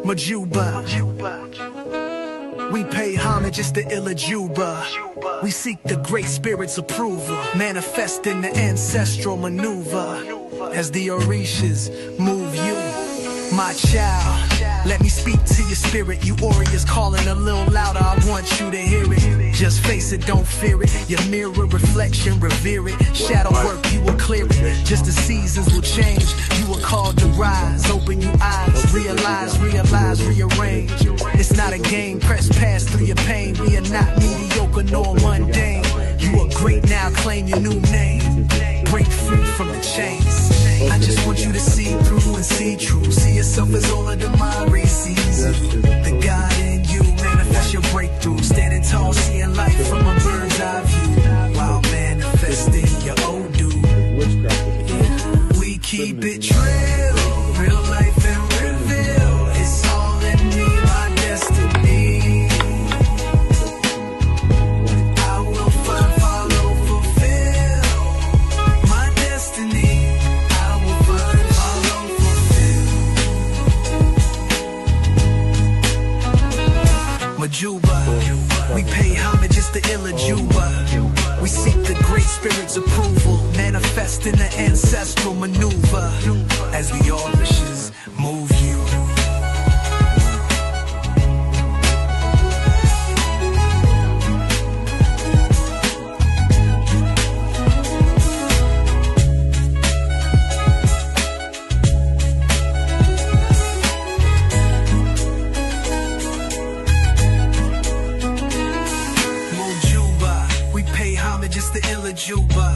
Majuba. We pay homage, it's the Ilajuba. We seek the great spirit's approval, manifesting the ancestral maneuver. As the Orishas move you, my child, let me speak to your spirit. You warriors calling a little louder, I want you to hear it. Just face it, don't fear it. Your mirror reflection, revere it. Shadow work, you will clear it. Just the seasons will change. You are called to rise. Open your eyes, realize, rearrange. It's not a game, press past through your pain. We are not mediocre nor mundane. You are great now, claim your new name. Break free from the chains. I just want you to see through and see true. See yourself as all of the mind sees you. The God in you, manifest your breakthrough. Standing tall, seeing life from a bird's eye view. While manifesting your Odu. We keep it real, real life and reveal. It's all in me, my destiny. I will find, follow, fulfill my destiny. I will find, follow, fulfill Majuba. We pay homage, it's the Ilajuba. We seek the great spirit's approval, manifesting the ancestral maneuver. As the Orishas move you. We pay homage, it's the Ilajuba.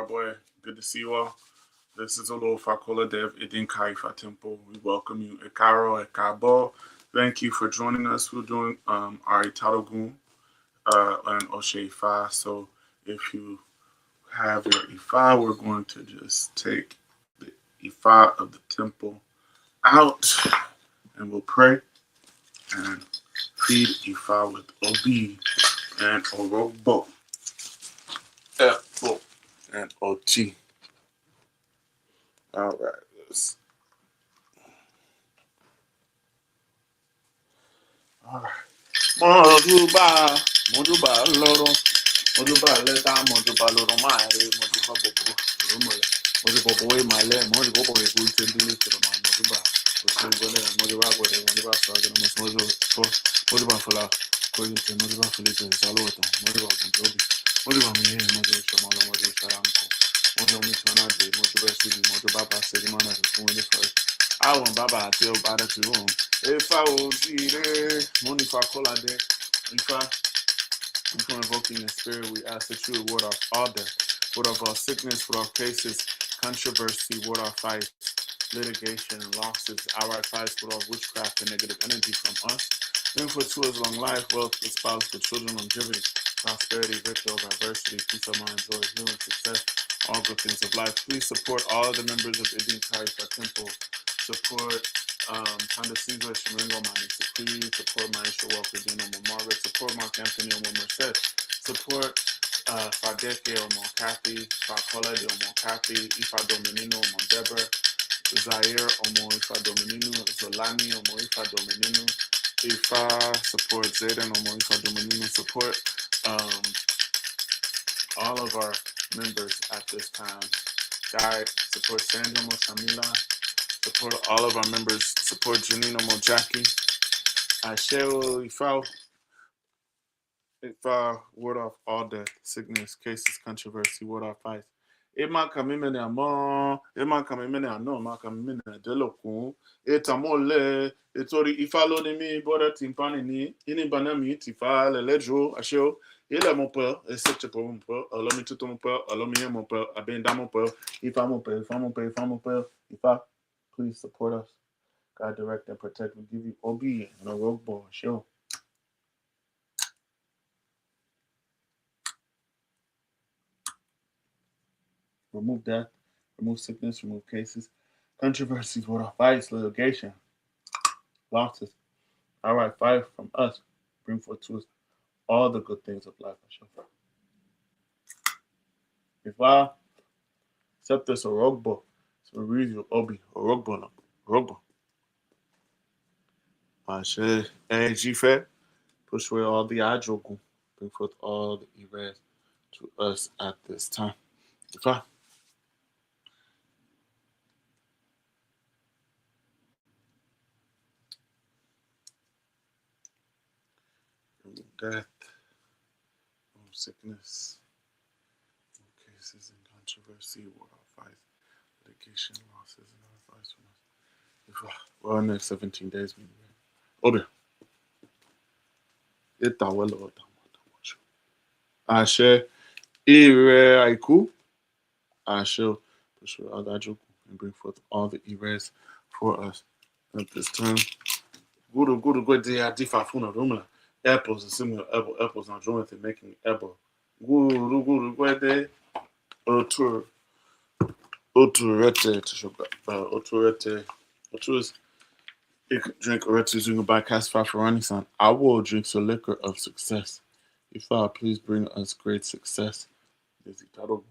Boy, good to see you all. This is Olofakola Dev Idin Kaifa Temple. We welcome you. Ekaro, Ekabo. Thank you for joining us. We're doing our ITADOGUN and Oshe Ifa. So if you have your Ifa, we're going to just take the Ifa of the temple out and we'll pray and feed Ifa with Obi and Orobo, Efo and Oti. All right, let's. All right. Mojuba, Loro, Mojuba, Leta, Mojuba, Loro, Mare, Mojuba, Mojuba, Male, Mojuba, good to do it to the man, Mojuba. Mojuba, Fula, going to Mojuba, Felipe, Saloto, Mojuba, Mojuba, Mojuba, Shamala, Mojuba, Saranko, Mojuba, Missionary, Mojuba, City, Mojuba, Sedimana, the first. I want Baba, tell Bada to room. If I will see there, Monifa Colade, if I invoking the spirit, we ask that you would ward off all death, ward off all sickness, ward off cases, controversy, ward off fights, litigation, losses, outright fights, ward off witchcraft and negative energy from us. Bring for to us long life, wealth, the spouse, the children, longevity, prosperity, victory over adversity, peace of mind, joy, healing, success, all good things of life. Please support all the members of Idin Kaifa Temple. Support Tanda Caesar, Sharingo, Manisa Creed, support Maisha Walker, Dino Margaret, support Mark Anthony, Omo Merced, support Fadeke, Omo Kathy, Fakola, Omo Kathy, Ifa Dominino, Omo Deborah, Zaire, Omo Ifa Dominino, Zolani, Omo Ifa Dominino, Ifa, support Zayden, Omo Ifa Dominino, support all of our members at this time. Guy, support Sandra Mo Shamila, support all of our members, support Janino Mojaki. I share if I ward off all death, sickness, cases, controversy, ward off fights. It might come in a more, it might come in a no, might come in a delocun. It's a mole, it's already if I load me, border timpani, in banami, tifa, le lejo, a show. Il est mon père, et c'est pour mon père, alors me tout mon père, alors me mon père, à ben dans mon père, if I'm mon père, if I'm mon père, if I'm mon père, if I. Please support us. God direct and protect. We give you obedience and a rogue ball. Show. Remove death, remove sickness, remove cases, controversies, what our fights, litigation, losses. All right, fire from us. Bring forth to us all the good things of life. If I Septus Orogbo, so read your Obi Orogbo no Orogbo. Ashe Jife, push away all the Ajogun, bring forth all the erase to us at this time. If I death, sickness, cases and controversy, war fights, litigation, losses, and other fights from us. If I, well, next 17 days, we Obi. Itawelo Otamotamocho. Ashe Ire Aiku. Ashe push away all the Ajogun and bring forth all the erase for us at this time. Guru go de adifa funa rumla. Apples and similar apples and Jonathan making apple. Guru go de otur oturete to sugar oturete otus drink orete zunga by cast far for running son. I will drink the liquor of success. If I please bring us great success. Is ITADOGUN.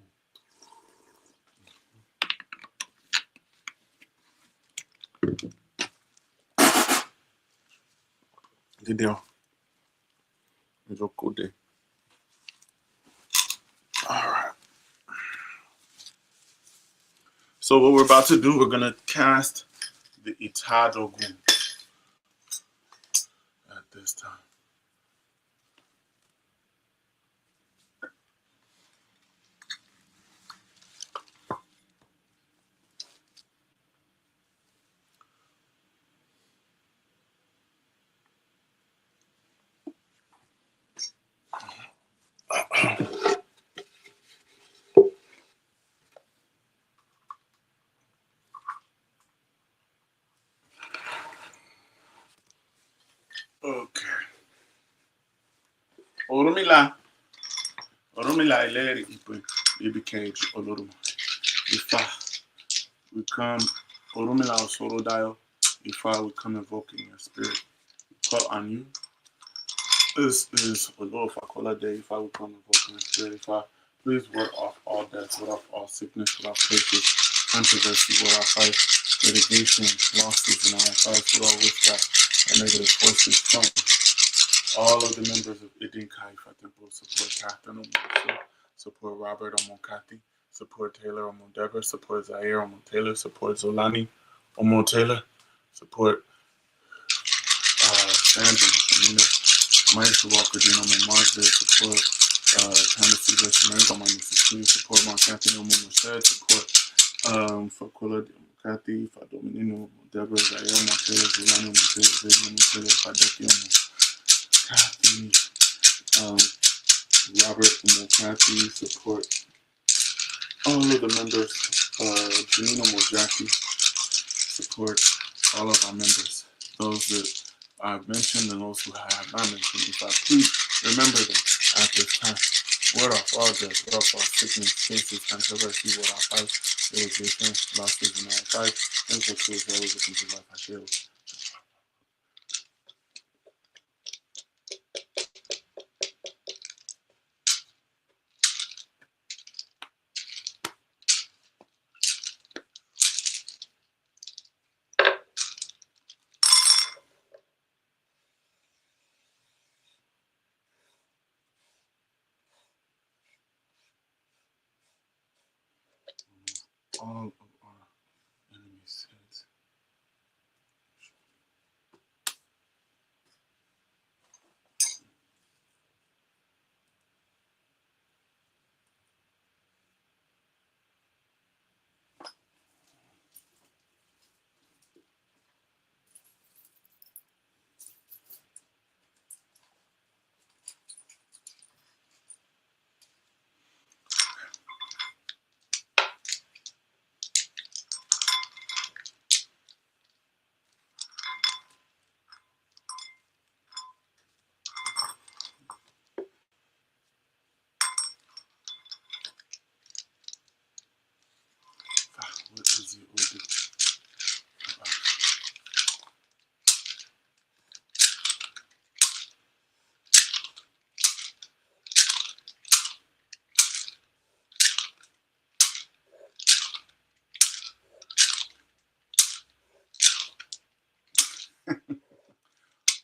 Did it's a good day. Alright. So what we're about to do, we're gonna cast the ITADOGUN at this time. Okay. Orumila Ileri Ipe Baby Cage Oloruma. Ifa we come Orumila Osoro Dio. Ifa we come invoking your spirit. Call on you. This is Olo Fakola Day. Ifa we come invoking your spirit. Ifa please ward off all death, ward off all sickness, ward off places, controversy, ward off fight, litigation, losses, and all fights, ward off witchcraft, and negative forces from all of the members of Idinkai Temple. Support Catherine Omonso, support Robert Omonkati, support Taylor Omondeva, support Zaire Omontaylor, support Zolani Omontaylor, support Sandra Shamina, Maisha Walker Dino Margaret, support Tennessee West America, my Mississippi, support Mark Anthony Omomashed, support Fakula Kathy, Fadominino, Deborah, Zaire Omontaylor, Zolani Omontaylor, Zayden Omontaylor, Fadeki Kathy, Robert Kathy, support all of the members, Janino Mojaki, support all of our members, those that I've mentioned and those who I have not mentioned. If I please remember them at this time. Ward off all death, ward off all sickness, cases, controversy, ward off fights, litigation, losses, and all fights, and for truth, always looking to life, I share. All of our enemies' heads.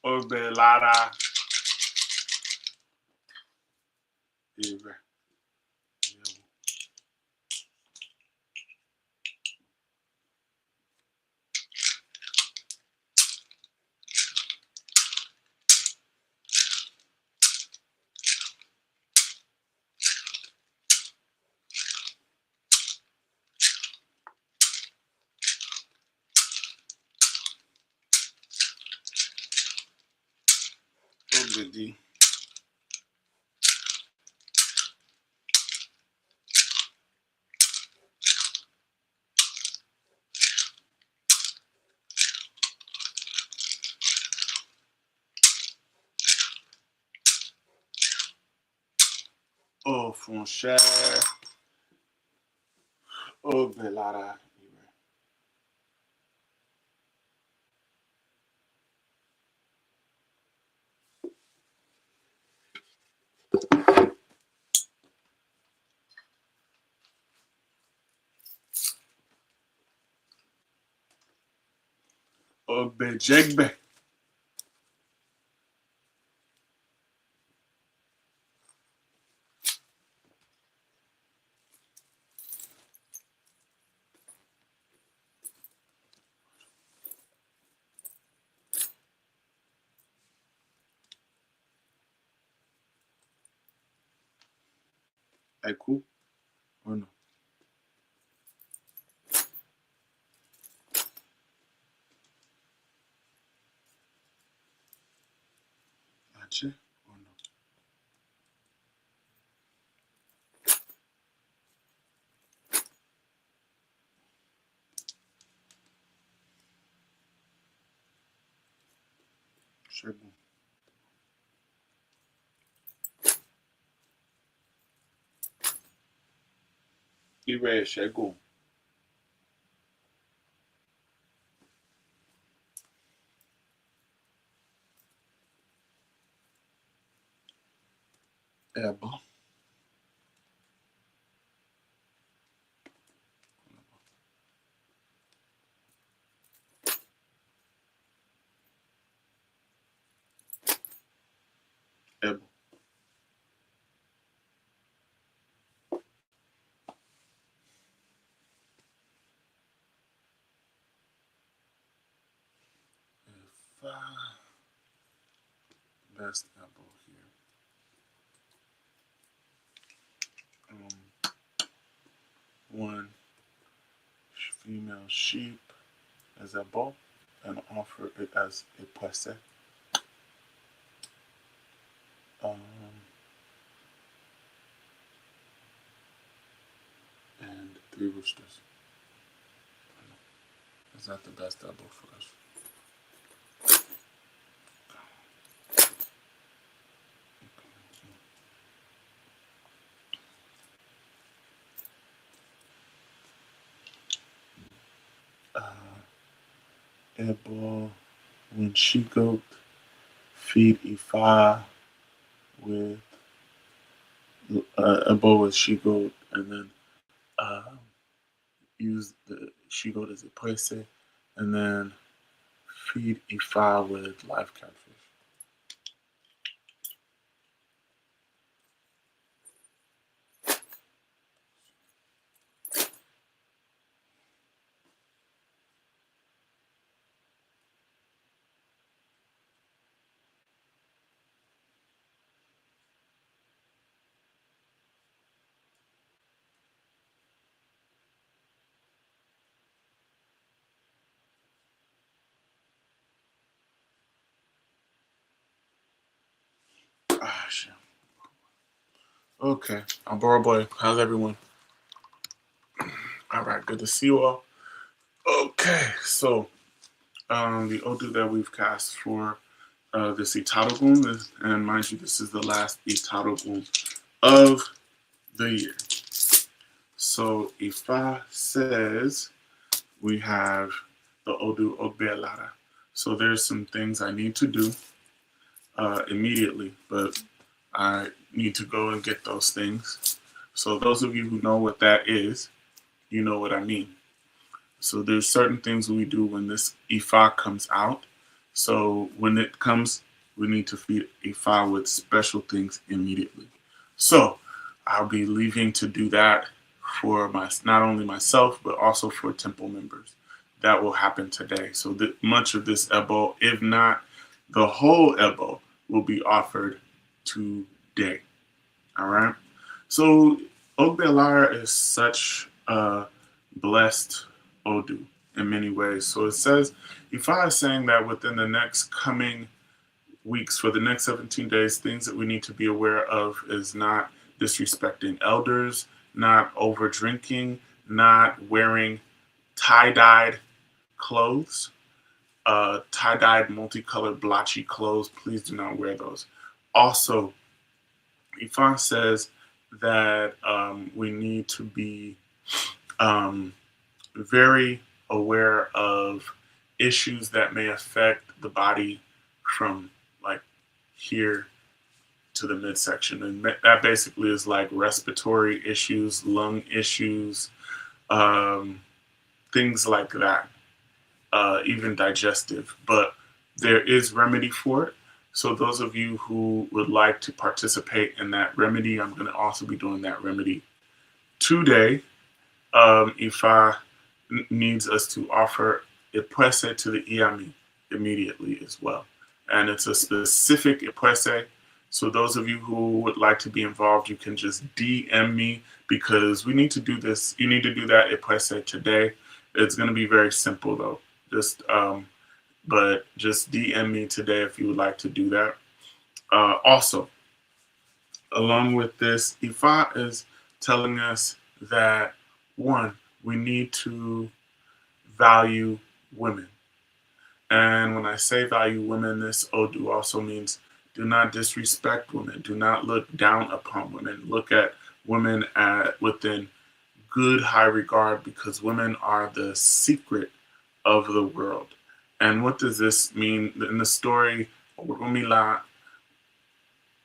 Obelara. Ire. Obedi. Oh, Foncher. Obelara. Obejegbe. Eku. Oh no. Ache. Oh no. Shegun. Ire Shegun. Ebo. Ebo. Best apple here. One female sheep as a bow and offer it as a poisse. And 3 roosters. Is that the best elbow for us? Ebo, when she goat, feed Ifa with Ebo with she goat, and then use the she goat as a poisse, and then feed Ifa with live catfish. Ah, shit. Okay, Albora boy, how's everyone? All right, good to see you all. Okay, so the Odu that we've cast for this ITADOGUN, and mind you, this is the last ITADOGUN of the year. So Ifa says we have the Odu Ogbelara. So there's some things I need to do immediately, but I need to go and get those things. So those of you who know what that is, you know what I mean. So there's certain things we do when this Ifa comes out, So when it comes, we need to feed Ifa with special things immediately. So I'll be leaving to do that for not only myself, but also for temple members. That will happen today. So much of this Ebo, if not the whole Ebo, will be offered today. All right. So Ogbelara is such a blessed Odu in many ways. So it says, Ifa is saying that within the next coming weeks, for the next 17 days, things that we need to be aware of is not disrespecting elders, not over drinking, not wearing tie-dyed clothes, tie-dyed multicolored blotchy clothes. Please do not wear those. Also, Ifan says that we need to be very aware of issues that may affect the body from like here to the midsection. And that basically is like respiratory issues, lung issues, things like that, even digestive. But there is remedy for it. So those of you who would like to participate in that remedy, I'm going to also be doing that remedy today. Ifa needs us to offer Ipwese to the Iami immediately as well. And it's a specific Ipwese. So those of you who would like to be involved, you can just DM me because we need to do this. You need to do that Ipwese today. It's going to be very simple though. But just DM me today if you would like to do that. Also, along with this, Ifa is telling us that, one, we need to value women. And when I say value women, this Odu also means do not disrespect women. Do not look down upon women. Look at women within good high regard because women are the secret of the world. And what does this mean? In the story, Urumila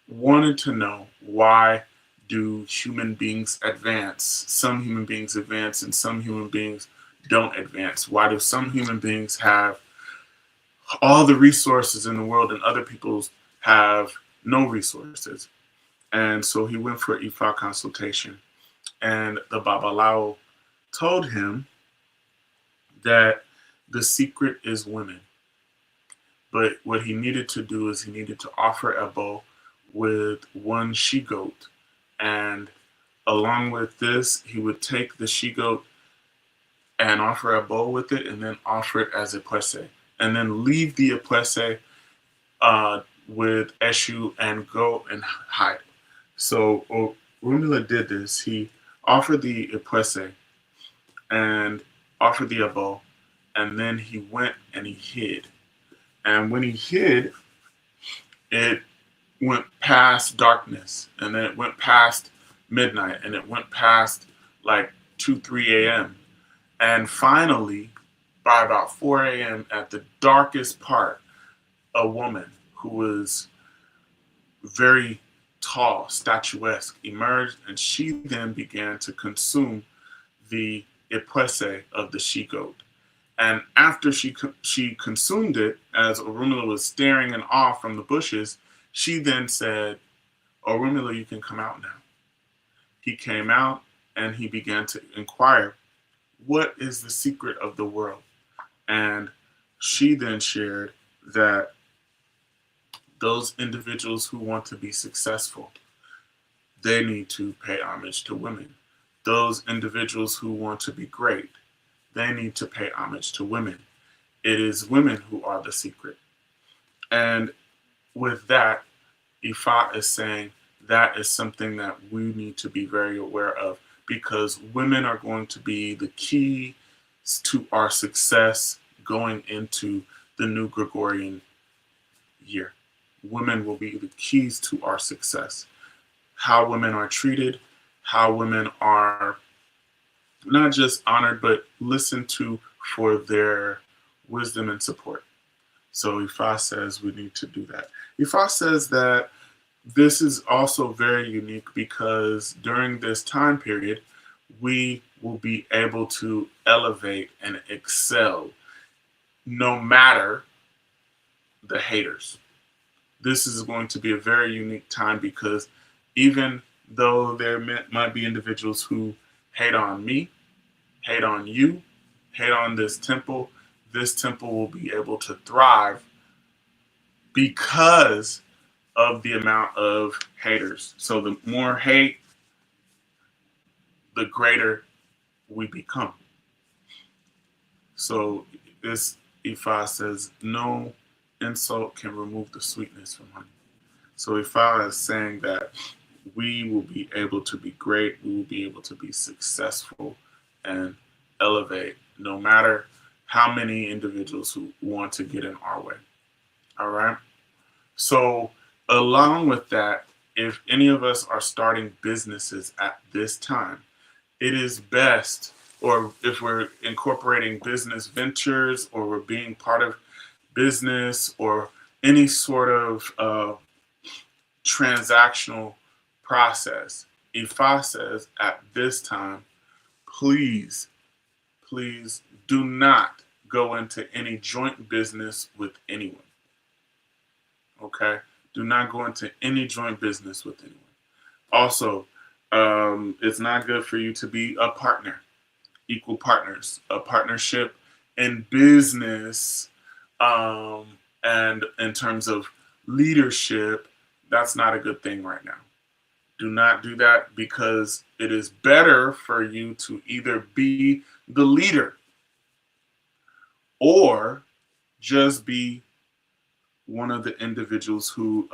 wanted to know, why do human beings advance? Some human beings advance and some human beings don't advance. Why do some human beings have all the resources in the world and other people have no resources? And so he went for Ifa consultation. And the Babalao told him that the secret is women. But what he needed to do is he needed to offer Ebo with one she-goat. And along with this, he would take the she-goat and offer Ebo with it and then offer it as a Ipwese. And then leave the Ipwese with Eshu and go and hide. So Rumila did this. He offered the Ipwese and offered the Ebo, and then he went and he hid. And when he hid, it went past darkness, and then it went past midnight, and it went past like 2, 3 a.m. And finally, by about 4 a.m., at the darkest part, a woman who was very tall, statuesque, emerged, and she then began to consume the Ipwese of the she-goat. And after she consumed it, as Orumila was staring in awe from the bushes, she then said, Orumila, you can come out now. He came out and he began to inquire, what is the secret of the world? And she then shared that those individuals who want to be successful, they need to pay homage to women. Those individuals who want to be great, they need to pay homage to women. It is women who are the secret. And with that, Ifa is saying that is something that we need to be very aware of, because women are going to be the key to our success going into the new Gregorian year. Women will be the keys to our success. How women are treated, how women are not just honored, but listened to for their wisdom and support. So Ifa says we need to do that. Ifa says that this is also very unique because during this time period, we will be able to elevate and excel no matter the haters. This is going to be a very unique time because even though there might be individuals who hate on me, hate on you, hate on this temple will be able to thrive because of the amount of haters. So the more hate, the greater we become. So this Ifa says, no insult can remove the sweetness from honey. So Ifa is saying that we will be able to be great, we will be able to be successful and elevate no matter how many individuals who want to get in our way. All right. So along with that, if any of us are starting businesses at this time, it is best, or if we're incorporating business ventures or we're being part of business or any sort of transactional process, Ifa says at this time, please, please do not go into any joint business with anyone. Okay? Do not go into any joint business with anyone. Also, it's not good for you to be a partner, equal partners, a partnership in business, and in terms of leadership. That's not a good thing right now. Do not do that because it is better for you to either be the leader or just be one of the individuals who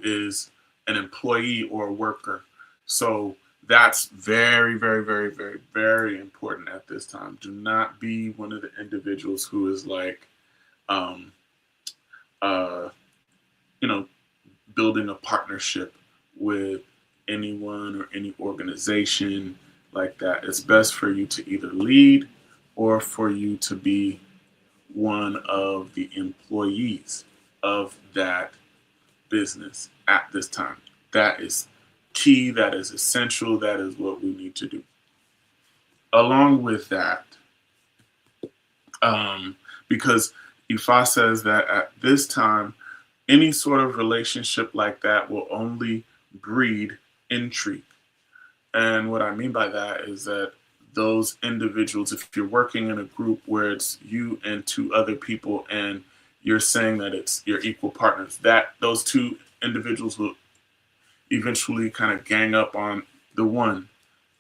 is an employee or a worker. So that's very, very, very, very, very important at this time. Do not be one of the individuals who is like, you know, building a partnership with anyone or any organization like that. It's best for you to either lead or for you to be one of the employees of that business at this time. That is key, that is essential, that is what we need to do. Along with that, because Ifa says that at this time, any sort of relationship like that will only breed intrigue. And what I mean by that is that those individuals, if you're working in a group where it's you and two other people and you're saying that it's your equal partners, that those two individuals will eventually kind of gang up on the one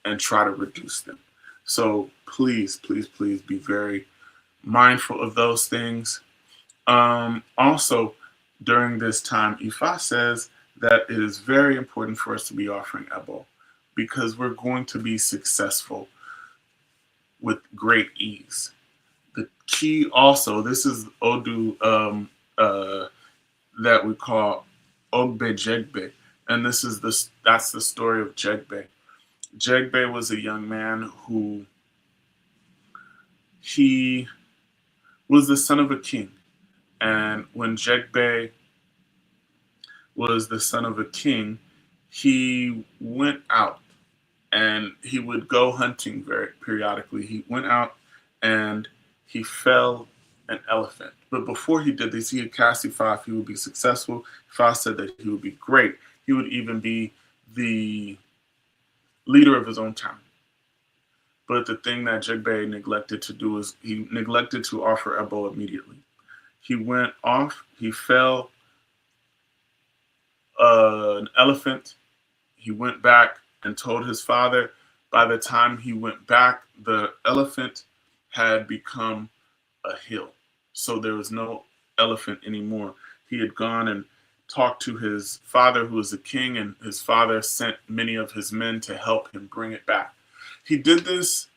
and try to reduce them. So please, please, please be very mindful of those things. Also, during this time, Ifa says that it is very important for us to be offering Ebo because we're going to be successful with great ease. The key also, this is Odu that we call Ogbe Jegbe, and that's the story of Jegbe. Jegbe was a young man who he was the son of a king, and when Jegbe was the son of a king, he went out and he would go hunting very periodically. He went out and he fell an elephant. But before he did this, he had cast Ifa if he would be successful. Ifa said that he would be great. He would even be the leader of his own town. But the thing that Jegbe neglected to do is he neglected to offer Ebo immediately. He went off, he fell an elephant. He went back and told his father. By the time he went back, the elephant had become a hill. So there was no elephant anymore. He had gone and talked to his father, who was a king, and his father sent many of his men to help him bring it back. He did this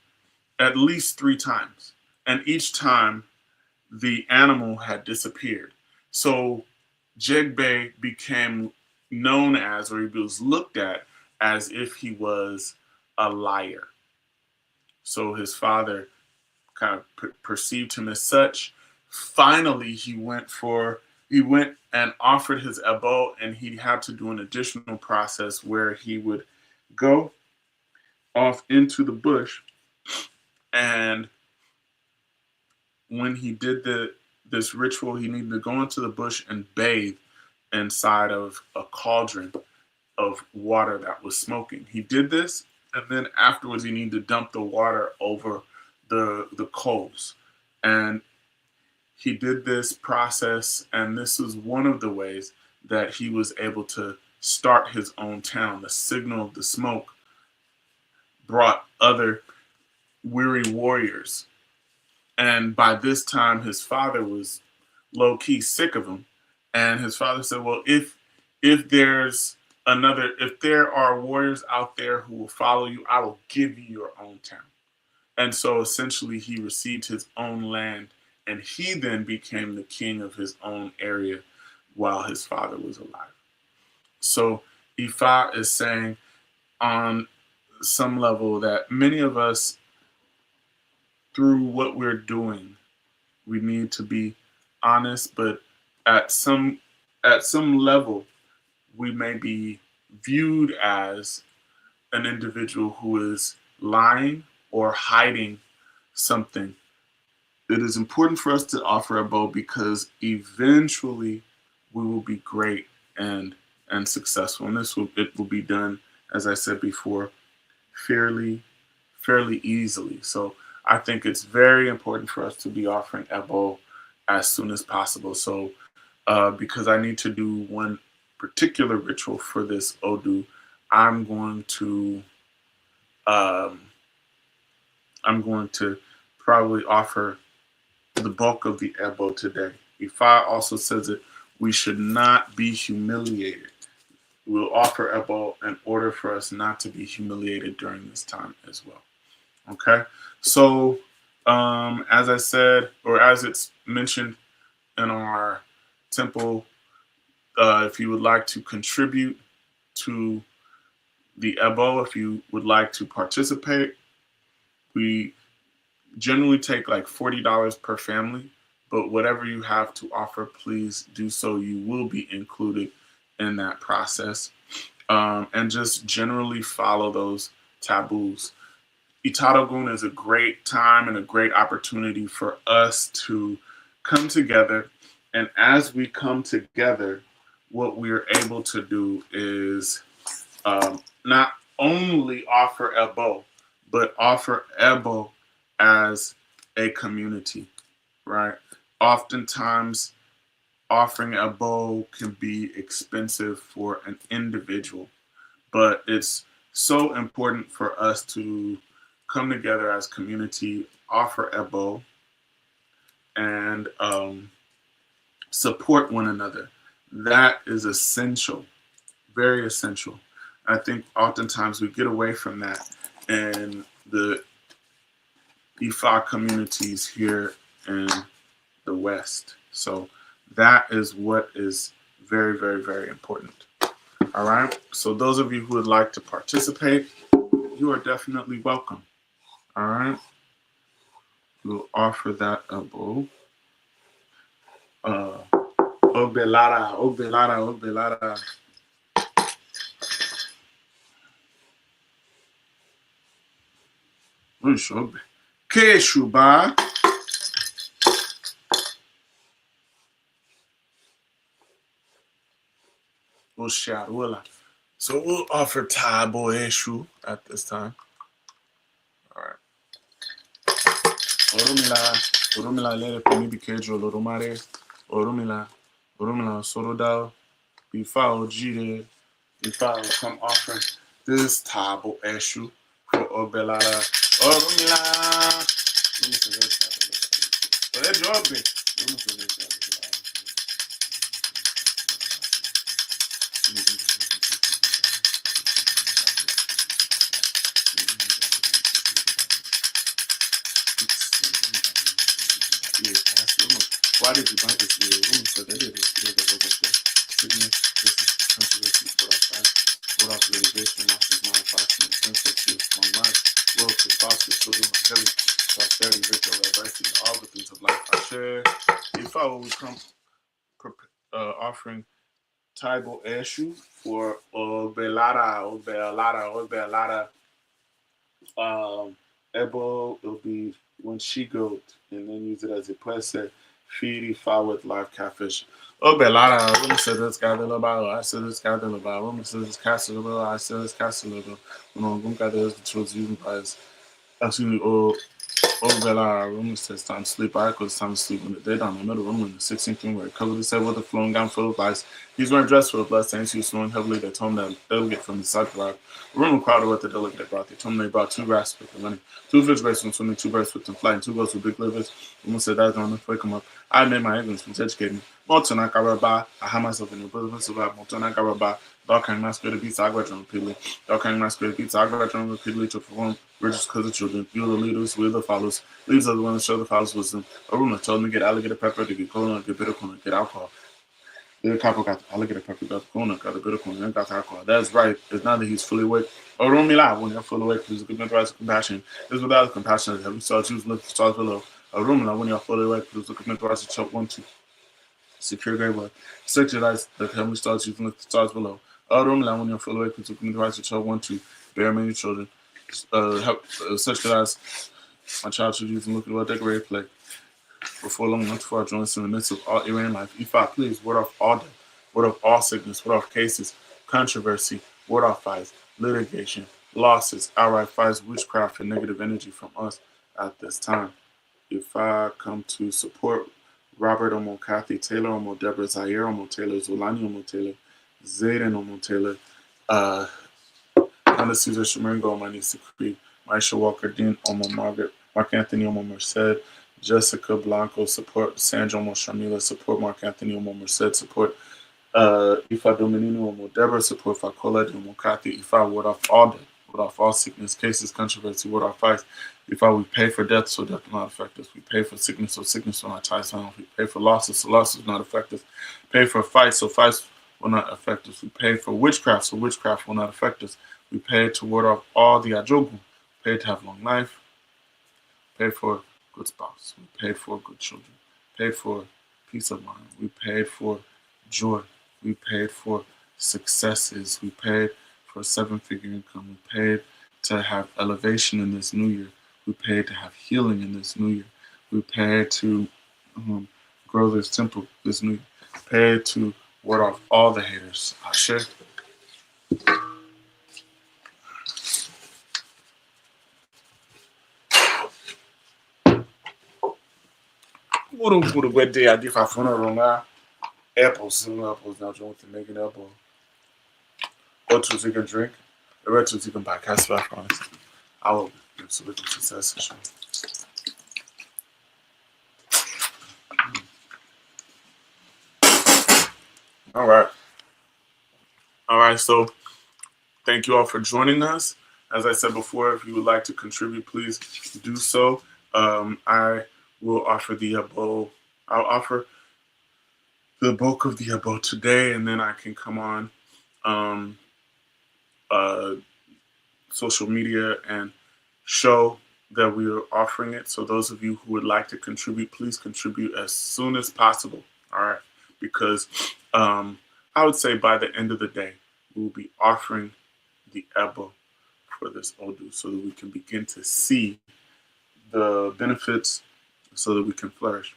at least 3 times, and each time the animal had disappeared. So Jegbe became known as, or he was looked at as if he was a liar. So his father kind of perceived him as such. Finally, he went and offered his Ebo, and he had to do an additional process where he would go off into the bush, and when he did this ritual, he needed to go into the bush and bathe inside of a cauldron of water that was smoking. He did this, and then afterwards he needed to dump the water over the coals. And he did this process, and this was one of the ways that he was able to start his own town. The signal of the smoke brought other weary warriors. And by this time, his father was low-key sick of him. And his father said, well, if there are warriors out there who will follow you, I will give you your own town. And so essentially he received his own land, and he then became the king of his own area while his father was alive. So Ifa is saying on some level that many of us, through what we're doing, we need to be honest, but at some level, we may be viewed as an individual who is lying or hiding something. It is important for us to offer a bow because eventually we will be great and successful. And it will be done, as I said before, fairly easily. So I think it's very important for us to be offering Ebo as soon as possible. So because I need to do one particular ritual for this Odu, I'm going to probably offer the bulk of the Ebo today. Ifa also says that we should not be humiliated. We'll offer Ebo in order for us not to be humiliated during this time as well. Okay, so as I said, or as it's mentioned in our temple, if you would like to contribute to the Ebo, if you would like to participate, we generally take like $40 per family, but whatever you have to offer, please do so. You will be included in that process. And just generally follow those taboos. ITADOGUN is a great time and a great opportunity for us to come together. And as we come together, what we're able to do is not only offer Ebo, but offer Ebo as a community, right? Oftentimes, offering Ebo can be expensive for an individual, but it's so important for us to come together as community, offer Ebo, and support one another. That is essential, very essential. I think oftentimes we get away from that in the Ifa communities here in the West. So that is what is very, very, very important. All right. So those of you who would like to participate, you are definitely welcome. All right. We'll offer that Ebo. Obelara, Obelara, Obelara. Obe. Keshuba. Osharuela. So we'll offer Tabo Eshu at this time. All right. Orumila lere pemi bikejo lorumare. Orumila Sorodao. Ifa Ojire. Ifa will come offering this Tabo Eshu for Obelara. Orumila. Let me see this. Why did you buy this video? Woman said that it is the sickness, this is controversy for our side. What off litigation, loss of my fashion, sensitive, my life, wealth, prosperous, children, longevity, prosperity, victory, adversity, all the things of life I share. If I will come offering Taibo Eshu for Obelara, Ebo will be one she goat, and then use it as a place Feed Ifa with live catfish. Oh, Belara, vamos ser descadelo balo, I said descadelo balo, vamos ser descaselo, I said descaselo. No, nunca Deus de todos os pais. Assim, oh, Bella, room says time to sleep. I cause time to sleep in the daytime. In the middle room in the 16th room where covered his head with a flowing gown full of ice. He's wearing a dress full of blood stains. He was snoring heavily. They told him that delegate from the side rock. The room crowded with the delegate they brought. They told him they brought 2 rats with them running, 2 fish races from swimming, 2 birds with them flying, 2 goats with big livers. Woman said that's on the wake him up. I made my English was educating. Montana Karaba, I had myself in the bosom survive. Montana Karaba, dog can masquerade the beats I graduated repeatedly. Dog can masquerade the beats I graduated repeatedly to perform riches because of children. You are the leaders, we are the followers. Leaves are the ones that show the followers wisdom. Aruna told me to get alligator pepper, to get cola, get bitter corn, get alcohol. The copper got the alligator pepper, got the corn, got the bitter corn, and got the alcohol. That's right. It's not that he's fully awake. Arumi live when you're fully awake, please give me the rise of compassion. It's without compassion that heaven stars choose lift the stars below. Arumi live when you're fully awake, please look at me the rise of choke 1, 2. Secure great blood. Securize the heavenly stars choose lift the stars below. Arumi live when you're fully awake, please look at me the rise of choke 1, 2. Bear many children. Securize my child should use and look at what decorated play. Before long, not before I join us in the midst of all Iran life. Ifa, please, ward off all death, ward off all sickness, ward off cases, controversy, ward off fights, litigation, losses, outright fights, witchcraft, and negative energy from us at this time. If I come to support Robert Omo Kathy Taylor, Omo Deborah Zaire, Omo Taylor, Zulani Omo Taylor, Zayden Omo Taylor, Anna Caesar Shamaringo, my niece Creed, Maisha Walker Dean, Omo Margaret, Mark Anthony Omo Merced, Jessica Blanco, support Sandra Omo Shamila, support Mark Anthony Omo Merced, support Ifa Dominino Omo Deborah, support Fakola Omo Kathy, Ifa ward off all death, ward off all sickness, cases, controversy, ward off fights. Ifa we pay for death, so death will not affect us. We pay for sickness, so sickness will not tie us down. We pay for losses, so losses will not affect us. Pay for fights, so fights will not affect us. We pay for witchcraft, so witchcraft will not affect us. We pay to ward off all the ajogun. Pay to have long life. Pay for good spouse. We pay for good children. Pay for peace of mind. We paid for joy. We paid for successes. We paid for 7-figure income. We paid to have elevation in this new year. We paid to have healing in this new year. We paid to grow this temple this new year. Paid to ward off all the haters. Ashe. What a good day I did for funeral now. Apples, now join with the making apple. Or to take a drink. The rest to take a podcast back on. I will give some little success. All right, so thank you all for joining us. As I said before, if you would like to contribute, please do so. I will offer the abo. I'll offer the bulk of the abo today, and then I can come on social media and show that we are offering it. So those of you who would like to contribute, please contribute as soon as possible. All right, because I would say by the end of the day, we will be offering the abo for this Odu so that we can begin to see the benefits so that we can flourish.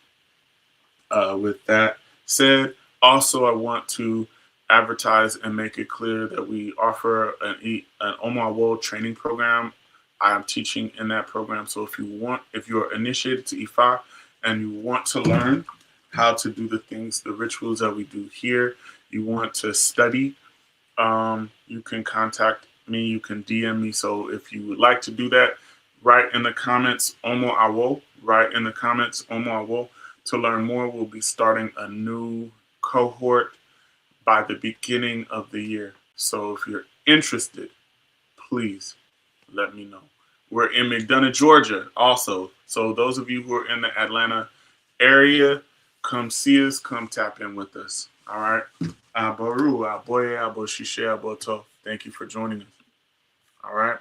With that said, also I want to advertise and make it clear that we offer an Omar World training program. I am teaching in that program. So if you're initiated to Ifa and you want to learn how to do the things, the rituals that we do here, you want to study, you can contact me, you can DM me. So if you would like to do that, write in the comments, Omo Awo, write in the comments, Omo Awo. To learn more, we'll be starting a new cohort by the beginning of the year. So if you're interested, please let me know. We're in McDonough, Georgia also. So those of you who are in the Atlanta area, come see us, come tap in with us. All right. Aboru, aboye, aboshishe, aboto. Thank you for joining us. All right.